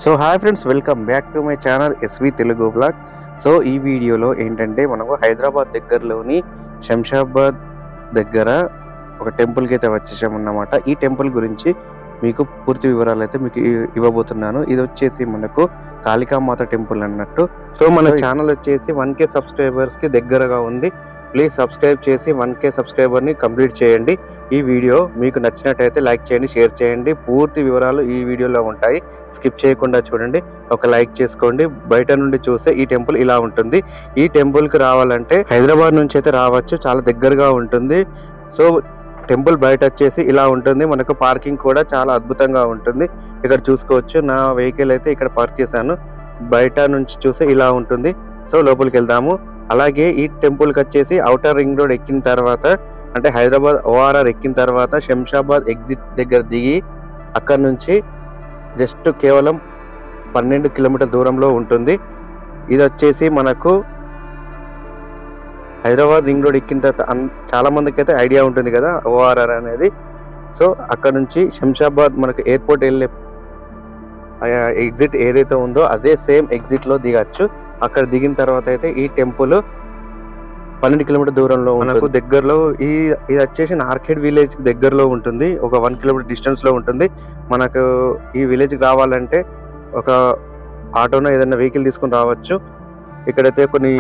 So hi friends, welcome back to my channel SV Telugu blog. So ఈ వీడియోలో ఏంటంటే మనకు హైదరాబాద్ దగ్గరలోని శంషాబాద్ దగ్గర ఒక టెంపుల్కి అయితే వచ్చేసామన్నమాట. ఈ టెంపుల్ గురించి మీకు పూర్తి వివరాలు అయితే మీకు ఇవ్వబోతున్నాను. ఇది వచ్చేసి మనకు కాళికామాత టెంపుల్ అన్నట్టు. సో మన ఛానల్ వచ్చేసి 1K సబ్స్క్రైబర్స్కి దగ్గరగా ఉంది. ప్లీజ్ సబ్స్క్రైబ్ చేసి 1K సబ్స్క్రైబర్ని కంప్లీట్ చేయండి. ఈ వీడియో మీకు నచ్చినట్టయితే లైక్ చేయండి, షేర్ చేయండి. పూర్తి వివరాలు ఈ వీడియోలో ఉంటాయి, స్కిప్ చేయకుండా చూడండి. ఒక లైక్ చేసుకోండి. బయట నుండి చూస్తే ఈ టెంపుల్ ఇలా ఉంటుంది. ఈ టెంపుల్కి రావాలంటే హైదరాబాద్ నుంచి అయితే రావచ్చు, చాలా దగ్గరగా ఉంటుంది. సో టెంపుల్ బయట వచ్చేసి ఇలా ఉంటుంది. మనకు పార్కింగ్ కూడా చాలా అద్భుతంగా ఉంటుంది. ఇక్కడ చూసుకోవచ్చు, నా వెహికల్ అయితే ఇక్కడ పార్క్ చేశాను. బయట నుంచి చూస్తే ఇలా ఉంటుంది. సో లోపలికి వెళ్దాము. అలాగే ఈ టెంపుల్కి వచ్చేసి ఔటర్ రింగ్ రోడ్ ఎక్కిన తర్వాత, అంటే హైదరాబాద్ ORR ఎక్కిన తర్వాత శంషాబాద్ ఎగ్జిట్ దగ్గర దిగి అక్కడ నుంచి జస్ట్ కేవలం 12 కిలోమీటర్ల దూరంలో ఉంటుంది. ఇది వచ్చేసి మనకు హైదరాబాద్ రింగ్ రోడ్ ఎక్కిన తర్వాత చాలా మందికి అయితే ఐడియా ఉంటుంది కదా ORR అనేది. సో అక్కడ నుంచి శంషాబాద్ మనకు ఎయిర్పోర్ట్ వెళ్ళే ఎగ్జిట్ ఏదైతే ఉందో అదే సేమ్ ఎగ్జిట్ లో దిగచ్చు. అక్కడ దిగిన తర్వాత అయితే ఈ టెంపుల్ 12 కిలోమీటర్ దూరంలో మనకు దగ్గరలో ఇది వచ్చేసి నార్ఖేడ్ విలేజ్ దగ్గరలో ఉంటుంది. ఒక 1 కిలోమీటర్ డిస్టెన్స్ లో ఉంటుంది. మనకు ఈ విలేజ్ రావాలంటే ఒక ఆటోనో ఏదైనా వెహికల్ తీసుకుని రావచ్చు. ఇక్కడైతే కొన్ని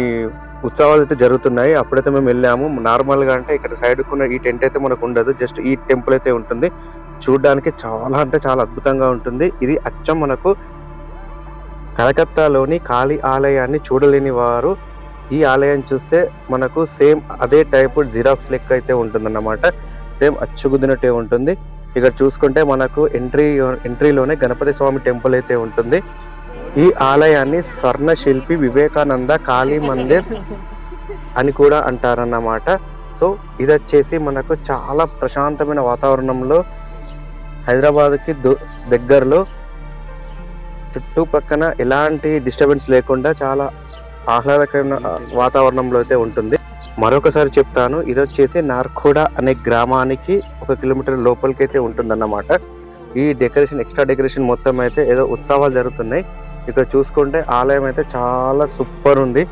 ఉత్సవాలు అయితే జరుగుతున్నాయి. అప్పుడైతే మేము వెళ్ళాము. నార్మల్ గా అంటే ఇక్కడ సైడ్ కున్న ఈ టెంట్ అయితే మనకు ఉండదు, జస్ట్ ఈ టెంపుల్ అయితే ఉంటుంది. చూడడానికి చాలా అంటే చాలా అద్భుతంగా ఉంటుంది. ఇది అచ్చం మనకు కలకత్తాలోని కాళీ ఆలయాన్ని చూడలేని వారు ఈ ఆలయాన్ని చూస్తే మనకు సేమ్ అదే టైపు జిరాక్స్ లెక్క అయితే ఉంటుందన్నమాట. సేమ్ అచ్చుగుద్దినట్టే ఉంటుంది. ఇక్కడ చూసుకుంటే మనకు ఎంట్రీలోనే గణపతి స్వామి టెంపుల్ అయితే ఉంటుంది. ఈ ఆలయాన్ని స్వర్ణ శిల్పి వివేకానంద కాళీ మందిర్ అని కూడా అంటారన్నమాట. సో ఇది వచ్చేసి మనకు చాలా ప్రశాంతమైన వాతావరణంలో హైదరాబాద్కి దగ్గరలో చుట్టుపక్కన ఎలాంటి డిస్టర్బెన్స్ లేకుండా చాలా ఆహ్లాదకరమైన వాతావరణంలో అయితే ఉంటుంది. మరొకసారి చెప్తాను, ఇది వచ్చేసి నార్కోడా అనే గ్రామానికి 1 కిలోమీటర్ లోపలికి అయితే ఉంటుందన్నమాట. ఈ డెకరేషన్, ఎక్స్ట్రా డెకరేషన్ మొత్తం అయితే ఏదో ఉత్సవాలు జరుగుతున్నాయి. ఇక్కడ చూసుకుంటే ఆలయం అయితే చాలా సూపర్ ఉంది.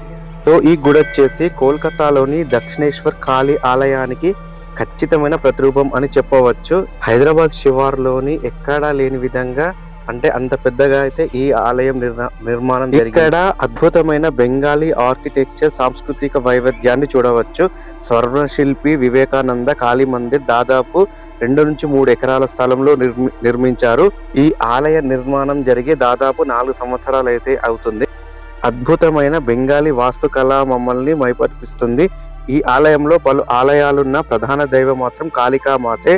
సో ఈ గుడి వచ్చేసి కోల్కతాలోని దక్షిణేశ్వర్ కాళీ ఆలయానికి ఖచ్చితమైన ప్రతిరూపం అని చెప్పవచ్చు. హైదరాబాద్ శివార్లోని ఎక్కడా లేని విధంగా, అంటే అంత పెద్దగా అయితే ఈ ఆలయం నిర్మాణం జరిగింది. ఇక్కడ అద్భుతమైన బెంగాలీ ఆర్కిటెక్చర్, సాంస్కృతిక వైవిధ్యాన్ని చూడవచ్చు. స్వర్ణశిల్పి వివేకానంద కాళీ మందిర్ దాదాపు 2 నుంచి 3 ఎకరాల స్థలంలో నిర్మించారు. ఈ ఆలయ నిర్మాణం జరిగి దాదాపు 4 సంవత్సరాలు అయితే అవుతుంది. అద్భుతమైన బెంగాలీ వాస్తుకళ మమ్మల్ని మైపర్పిస్తుంది. ఈ ఆలయంలో పలు ఆలయాలున్న ప్రధాన దైవం మాత్రం కాళికామాతే.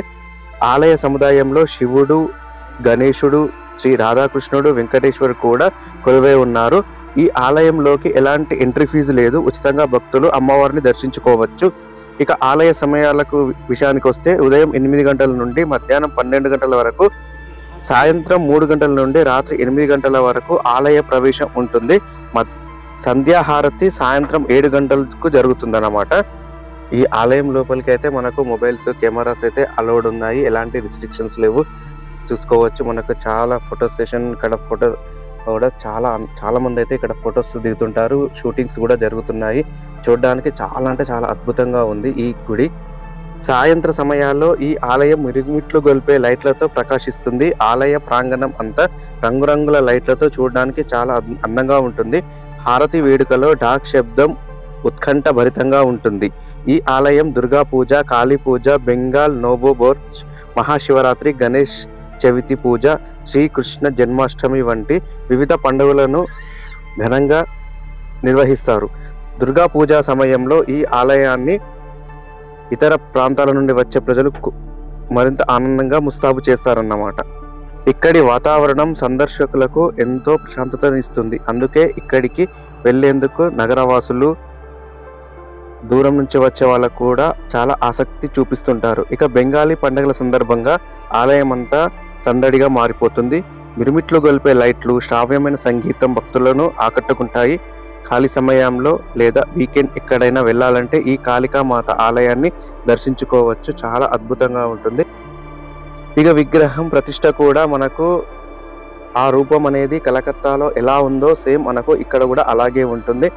ఆలయ సముదాయంలో శివుడు, గణేశుడు, శ్రీ రాధాకృష్ణుడు, వెంకటేశ్వరు కూడా కొలువై ఉన్నారు. ఈ ఆలయంలోకి ఎలాంటి ఎంట్రీ ఫీజు లేదు. ఉచితంగా భక్తులు అమ్మవారిని దర్శించుకోవచ్చు. ఇక ఆలయ సమయాలకు విషయానికి వస్తే ఉదయం 8 గంటల నుండి మధ్యాహ్నం 12 గంటల వరకు, సాయంత్రం 3 గంటల నుండి రాత్రి 8 గంటల వరకు ఆలయ ప్రవేశం ఉంటుంది. సంధ్యాహారతి సాయంత్రం 7 గంటలకు జరుగుతుంది అన్నమాట. ఈ ఆలయం లోపలికి అయితే మనకు మొబైల్స్, కెమెరాస్ అయితే అలౌడ్ ఉన్నాయి. ఎలాంటి రిస్ట్రిక్షన్స్ లేవు. చూసుకోవచ్చు, మనకు చాలా ఫోటో సెషన్, ఇక్కడ ఫోటో కూడా చాలా మంది అయితే ఇక్కడ ఫొటోస్ దిగుతుంటారు. షూటింగ్స్ కూడా జరుగుతున్నాయి. చూడడానికి చాలా అంటే చాలా అద్భుతంగా ఉంది ఈ గుడి. సాయంత్ర సమయాల్లో ఈ ఆలయం మిరుమిట్లు గొల్పే లైట్లతో ప్రకాశిస్తుంది. ఆలయ ప్రాంగణం అంతా రంగురంగుల లైట్లతో చూడడానికి చాలా అందంగా ఉంటుంది. హారతి వేడుకలో డాక్ శబ్దం ఉత్కంఠ భరితంగా ఉంటుంది. ఈ ఆలయం దుర్గా పూజ, కాళీ పూజ, బెంగాల్ నోబోబోర్చ్, మహాశివరాత్రి, గణేష్ చవితి పూజ, శ్రీకృష్ణ జన్మాష్టమి వంటి వివిధ పండుగలను ఘనంగా నిర్వహిస్తారు. దుర్గా పూజా సమయంలో ఈ ఆలయాన్ని ఇతర ప్రాంతాల నుండి వచ్చే ప్రజలు మరింత ఆనందంగా ముస్తాబు చేస్తారన్నమాట. ఇక్కడి వాతావరణం సందర్శకులకు ఎంతో ప్రశాంతతనిస్తుంది. అందుకే ఇక్కడికి వెళ్లేందుకు నగరవాసులు, దూరం నుంచి వచ్చే వాళ్ళకు కూడా చాలా ఆసక్తి చూపిస్తుంటారు. ఇక బెంగాలీ పండుగల సందర్భంగా ఆలయం అంతా సందడిగా మారిపోతుంది. మిరుమిట్లు గొల్పే లైట్లు, శ్రావ్యమైన సంగీతం భక్తులను ఆకట్టుకుంటాయి. ఖాళీ సమయంలో లేదా వీకెండ్ ఎక్కడైనా వెళ్ళాలంటే ఈ కాళికామాత ఆలయాన్ని దర్శించుకోవచ్చు. చాలా అద్భుతంగా ఉంటుంది. ఇక విగ్రహం ప్రతిష్ట కూడా మనకు ఆ రూపం అనేది కలకత్తాలో ఎలా ఉందో సేమ్ మనకు ఇక్కడ కూడా అలాగే ఉంటుంది.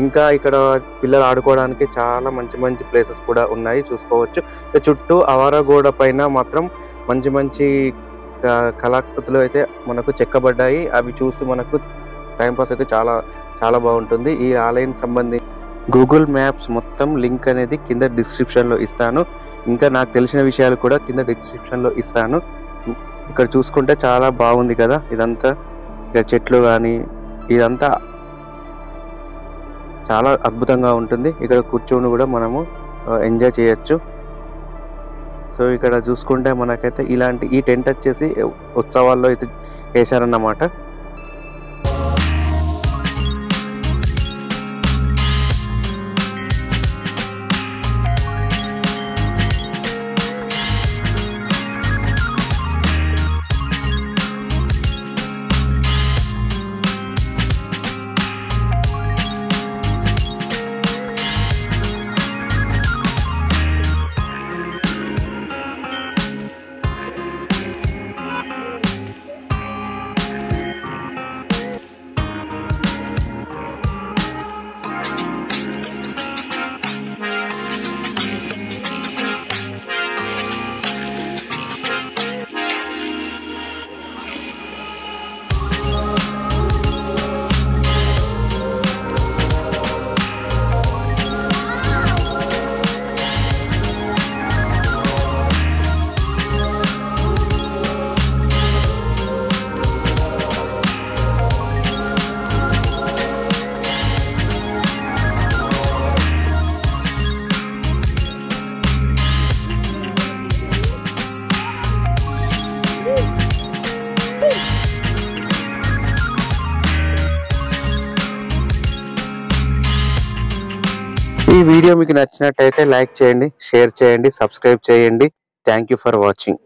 ఇంకా ఇక్కడ పిల్లలు ఆడుకోవడానికి చాలా మంచి మంచి ప్లేసెస్ కూడా ఉన్నాయి, చూసుకోవచ్చు. చుట్టూ ఆవారా గోడ పైన మాత్రం మంచి మంచి కళాకృతులు అయితే మనకు చెక్కబడ్డాయి. అవి చూసి మనకు టైంపాస్ అయితే చాలా చాలా బాగుంటుంది. ఈ ఆలయానికి సంబంధించి గూగుల్ మ్యాప్స్ మొత్తం లింక్ అనేది కింద డిస్క్రిప్షన్లో ఇస్తాను. ఇంకా నాకు తెలిసిన విషయాలు కూడా కింద డిస్క్రిప్షన్లో ఇస్తాను. ఇక్కడ చూసుకుంటే చాలా బాగుంది కదా ఇదంతా. ఇక్కడ చెట్లు కానీ ఇదంతా చాలా అద్భుతంగా ఉంటుంది. ఇక్కడ కూర్చొని కూడా మనము ఎంజాయ్ చేయొచ్చు. సో ఇక్కడ చూసుకుంటే మనకైతే ఇలాంటి ఈ టెంట్ వచ్చేసి ఉత్సవాల్లో అయితే వేశారన్నమాట. ఈ వీడియో మీకు నచ్చినట్టయితే లైక్ చేయండి, షేర్ చేయండి, సబ్స్క్రైబ్ చేయండి. Thank you for watching.